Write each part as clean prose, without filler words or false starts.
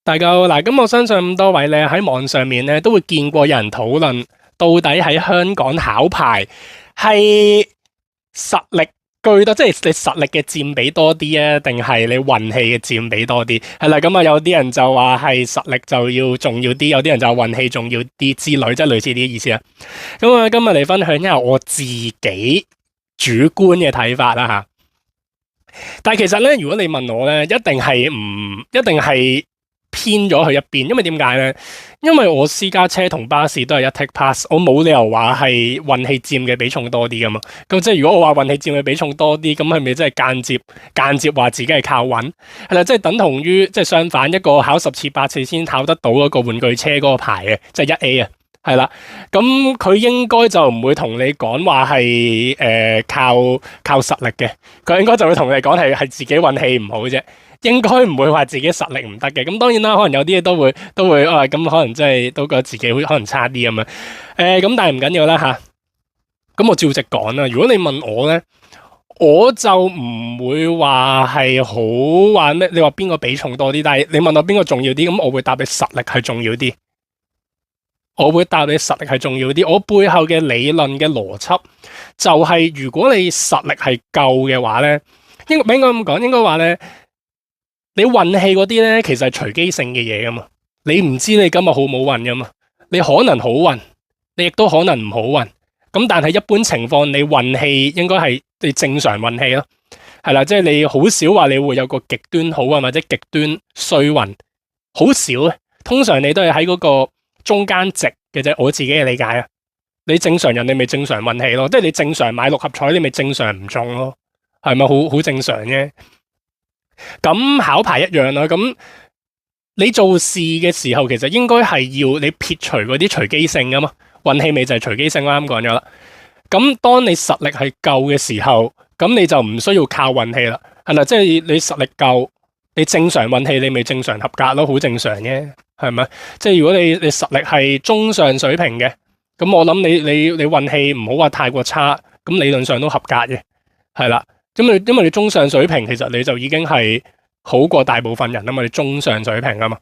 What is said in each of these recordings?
大家好，嗱，咁我相信咁多位咧喺網上面咧都會見過有人討論，到底喺香港考牌係實力居多，即係你實力嘅佔比多啲啊，定係你運氣嘅佔比多啲？係啦，咁啊有啲人就話係實力就要重要啲，有啲人就話運氣重要啲之類，即係類似啲意思啊。咁啊，今日嚟分享一下我自己主觀嘅睇法啦吓。但係其實咧，如果你問我咧，一定係偏咗去一邊，因為點解咧？因為我私家車同巴士都係一 take pass，我冇理由話係運氣佔嘅比重多啲噶嘛。咁即係如果我話運氣佔嘅比重多啲，咁係咪真係間接話自己係靠運？係啦，即係等同於即係相反，一個考10次8次先考得到嗰個玩具車嗰個牌嘅，即係1A啊。係啦，咁佢應該就唔會同你講話係靠實力嘅，佢應該就會同你講係自己運氣唔好啫，應該唔會話自己實力唔得嘅。咁當然啦，可能有啲嘢都會咁可能真係都覺得自己會可能差啲咁樣。咁但係唔緊要啦吓。咁我照直講啦，如果你問我咧，我就唔會話係好話咩，你話邊個比重多啲，但係你問我邊個重要啲，咁我會答你實力係重要啲。我會答你實力係重要啲，我背後嘅理論嘅邏輯就係，如果你實力係夠嘅話咧，應該咁講，應該話咧，你運氣嗰啲咧，其實係隨機性嘅嘢噶嘛，你唔知你今日好冇運噶嘛，你可能好運，你亦都可能唔好運，咁但係一般情況，你運氣應該係你正常運氣咯，係啦，即係你好少話你會有個極端好運或者極端衰運，好少咧，通常你都係喺嗰個中間值嘅啫，我自己嘅理解啊。你正常人你咪正常運氣咯，即係你正常買6合彩你咪正常唔中咯，係咪好正常啫？咁考牌一樣啦，咁你做事嘅時候其實應該係要你撇除嗰啲隨機性噶嘛，運氣咪就係隨機性啦，啱講咗啦。咁當你實力係夠嘅時候，咁你就唔需要靠運氣啦，係啦，即係你實力夠，你正常運氣你咪正常合格咯，好正常啫。係咪？即係如果你實力係中上水平嘅，咁我諗你運氣唔好話太過差，咁理論上都合格嘅，係啦。因為你中上水平，其實你就已經係好過大部分人啊嘛，你中上水平啊嘛，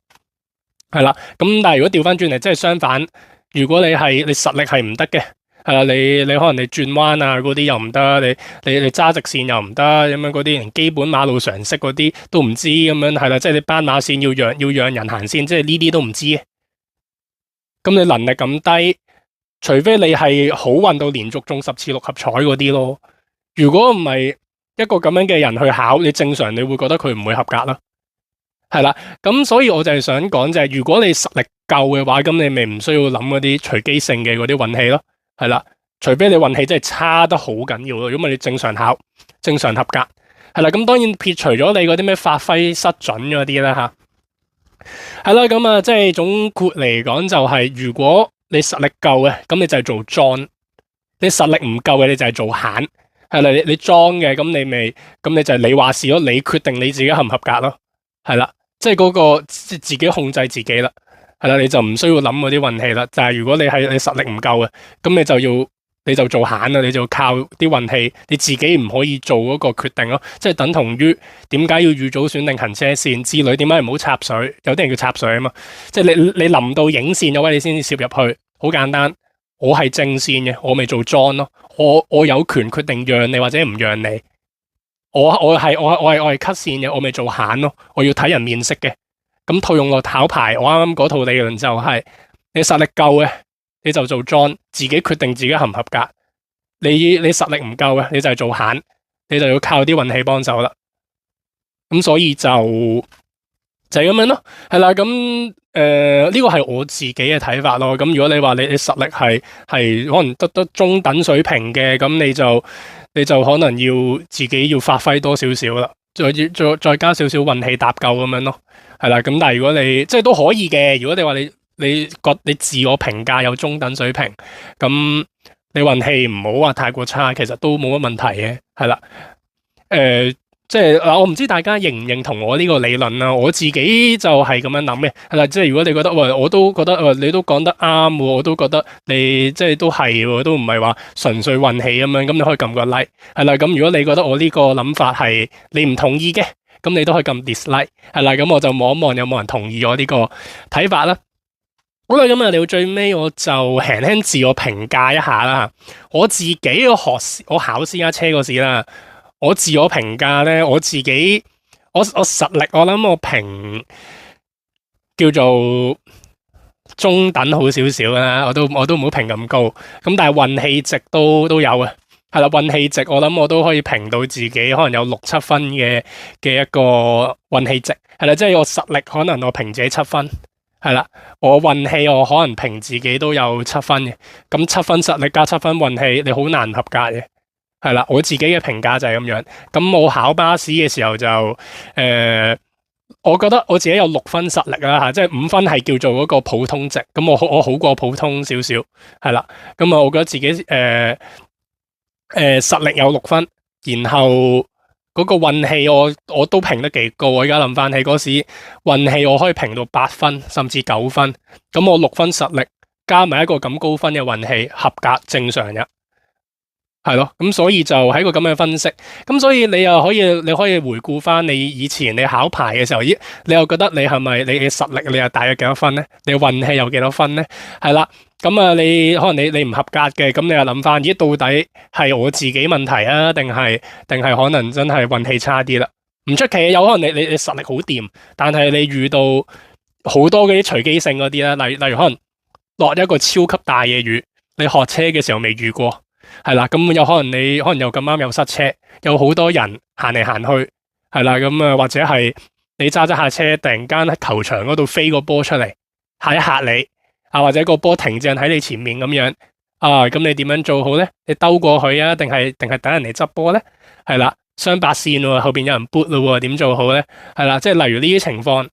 係啦。咁但係如果調翻轉嚟，即係相反，如果你實力係唔得嘅，係啦，你可能你轉彎啊嗰啲又唔得，你揸直線又唔得，咁樣嗰啲連基本馬路常識嗰啲都唔知咁樣，係啦，即係你斑馬線要讓人行先，即係呢啲都唔知。咁你能力咁低，除非你係好運到連續中10次6合彩嗰啲咯。如果唔係一個咁樣嘅人去考，你正常你會覺得佢唔會合格啦。係啦，咁所以我就係想講就係，如果你實力夠嘅話，咁你咪唔需要諗嗰啲隨機性嘅嗰啲運氣咯。係啦，除非你運氣真係差得好緊要咯，如果唔係你正常考、正常合格，係啦。咁當然撇除咗你嗰啲咩發揮失準嗰啲啦吓，係啦。咁啊，即係總括嚟講就係，如果你實力夠嘅，咁你就係做莊；你實力唔夠嘅，你就係做閒。係啦，你莊嘅，咁你就係你話事咯，你決定你自己合唔合格咯。係啦，即係嗰個自己控制自己啦。係啦，你就唔需要諗嗰啲運氣啦。就係如果你實力唔夠嘅，咁你就做閒啦，你就靠啲運氣，你自己唔可以做嗰個決定咯。即係等同於點解要預早選定行車線之類，點解唔好插水？有啲人叫插水啊嘛。即係你臨到影線嘅位，你先至攝入去，好簡單。我係正線嘅，我咪做莊咯。我有權決定讓你或者唔讓你。我係 cut 線嘅，我咪做閒咯。我要睇人面色嘅。咁套用落考牌，我啱啱嗰套理論就係，你實力夠嘅，你就做莊，自己決定自己合唔合格。你實力唔夠嘅，你就係做閒，你就要靠啲運氣幫手啦。咁所以就係咁樣咯，係啦。咁呢個係我自己嘅睇法咯。咁如果你話你實力係可能得中等水平嘅，咁你就可能要自己要發揮多少少啦，再加少少運氣搭救咁樣咯。係啦，咁但係如果你即係都可以嘅，如果你話你自我評價有中等水平，咁你運氣唔好話太過差，其實都冇乜問題嘅，係啦。即係我唔知大家認唔認同我呢個理論啦，我自己就係咁樣諗嘅，係啦。即係如果你覺得喂，我都覺得你都講得啱喎，我都覺得你即係都係喎，都唔係話純粹運氣咁樣，咁你可以撳個 like，係啦。咁如果你覺得我呢個諗法係你唔同意嘅，咁你都可以撳 dislike， 係啦，咁我就望一望有冇人同意我呢個睇法啦。好啦，咁啊，嚟到最尾我就輕輕自我評價一下啦。我自己我考私家車嗰時啦，我自我評價咧，我自己我實力我諗我評叫做中等好少少啦，我都唔好評咁高。咁但係運氣值都有啊，係啦，運氣值我諗我都可以評到自己可能有6-7分嘅一個運氣值，係啦，即係我實力可能我評自己7分。係啦，我運氣我可能評自己都有7分嘅，咁7分實力加7分運氣，你好難唔合格嘅。係啦，我自己嘅評價就係咁樣。咁我考巴士嘅時候就我覺得我自己有6分實力啦嚇，即係5分係叫做嗰個普通值。咁我好過普通少少，係啦。咁啊，我覺得自己實力有6分，然後嗰個運氣我都評得幾高。我而家諗翻起嗰時運氣我可以評到8分甚至9分，咁我6分實力加埋一個咁高分嘅運氣，合格正常嘅，係咯。咁所以就喺個咁嘅分析，咁所以你又可以回顧翻你以前你考牌嘅時候，咦，你又覺得你係咪你嘅實力你又大約幾多分咧？你運氣有幾多分咧？係啦。咁啊，你可能你唔合格嘅，咁你又諗翻，咦，到底係我自己問題啊，定係可能真係運氣差啲啦？唔出奇，有可能你實力好掂，但係你遇到好多嗰啲隨機性嗰啲啦，例如可能落一個超級大嘅雨，你學車嘅時候未遇過，係啦，咁有可能你又咁啱又塞車，有好多人行嚟行去，係啦，咁啊或者係你揸下車，突然間喺球場嗰度飛個波出嚟，嚇一嚇你。或者個波停正喺你前面咁樣，咁你點樣做好咧？你兜過去啊，定係等人嚟執波咧？係啦，雙白線喎，後邊有人 boot 咯，點做好咧？係啦，即係例如呢啲情況，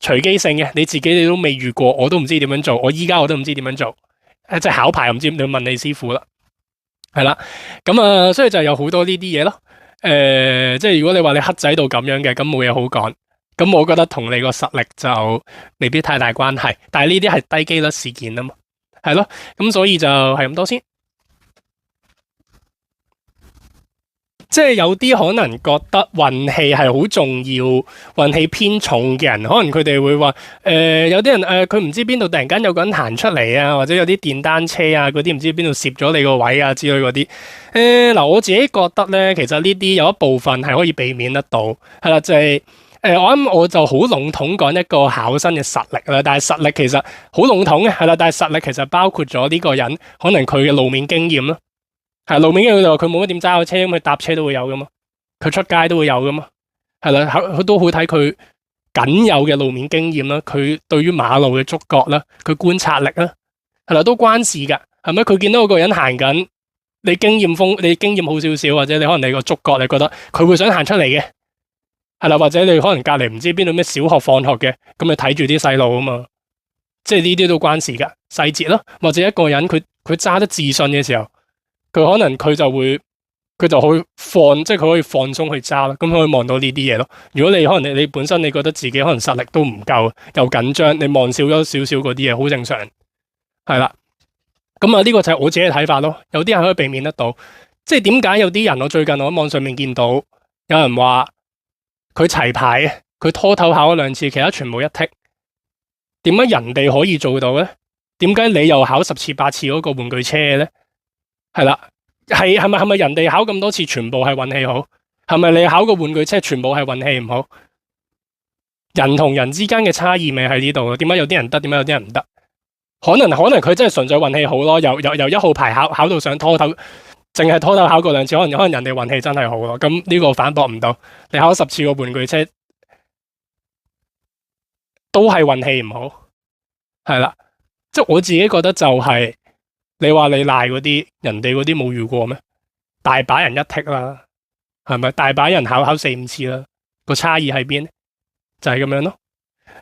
隨機性嘅，你自己你都未遇過，我都唔知點樣做，我依家我都唔知點樣做，即係考牌唔知你要問你師傅啦，係啦，咁啊，所以就有好多呢啲嘢咯，即係如果你話你黑仔到咁樣嘅，咁冇嘢好講。咁我覺得同你個實力就未必太大關係，但係呢啲係低機率事件啊嘛，係咯，咁所以就係咁多先。即係有啲可能覺得運氣係好重要，運氣偏重嘅人，可能佢哋會話，有啲人佢唔知邊度突然間有個人行出嚟啊，或者有啲電單車啊嗰啲唔知邊度攝咗你個位啊之類嗰啲。嗱，我自己覺得咧，其實呢啲有一部分係可以避免得到，係啦，就係。我諗我就好籠統講一個考生嘅實力啦，但係實力其實好籠統嘅，係啦，但係實力其實包括咗呢個人可能佢嘅路面經驗咯，係路面經驗就話佢冇乜點揸過車，咁佢搭車都會有噶嘛，佢出街都會有噶嘛，係啦，佢都好睇佢僅有嘅路面經驗啦，佢對於馬路嘅觸覺啦，佢觀察力啦，係啦，都關事噶，係咪？佢見到個人行緊，你經驗好少少，或者你可能你個觸覺你覺得佢會想行出嚟嘅。係啦，或者你可能隔籬唔知邊度咩小學放學嘅，咁你睇住啲細路啊嘛，即係呢啲都關事噶細節咯。或者一個人佢揸得自信嘅時候，佢可能佢就去放，即係佢可以放鬆去揸啦。咁可以望到呢啲嘢咯。如果你可能你本身你覺得自己可能實力都唔夠，又緊張，你望少咗少少嗰啲嘢，好正常。係啦，咁啊呢個就係我自己嘅睇法咯。有啲人可以避免得到，即係點解有啲人我最近我喺網上面見到有人話。佢齊牌嘅，佢拖頭考咗2次，其他全部一剔。點解人哋可以做到咧？點解你又考10次8次嗰個玩具車咧？係啦，係咪人哋考咁多次全部係運氣好？係咪你考個玩具車全部係運氣唔好？人同人之間嘅差異咪喺呢度咯？點解有啲人得？點解有啲人唔得？可能佢真係純粹運氣好咯，由1號牌考到上拖頭。淨係拖頭考過2次，可能人哋運氣真係好咯。咁呢個反駁唔到。你考10次個玩具車，都係運氣唔好。係啦，即係我自己覺得就係，你話你賴嗰啲，人哋嗰啲冇遇過咩？大把人一剔啦，係咪？大把人考4-5次啦，個差異喺邊？就係咁樣咯。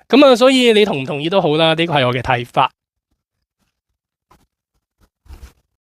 咁啊，所以你同唔同意都好啦，呢個係我嘅睇法。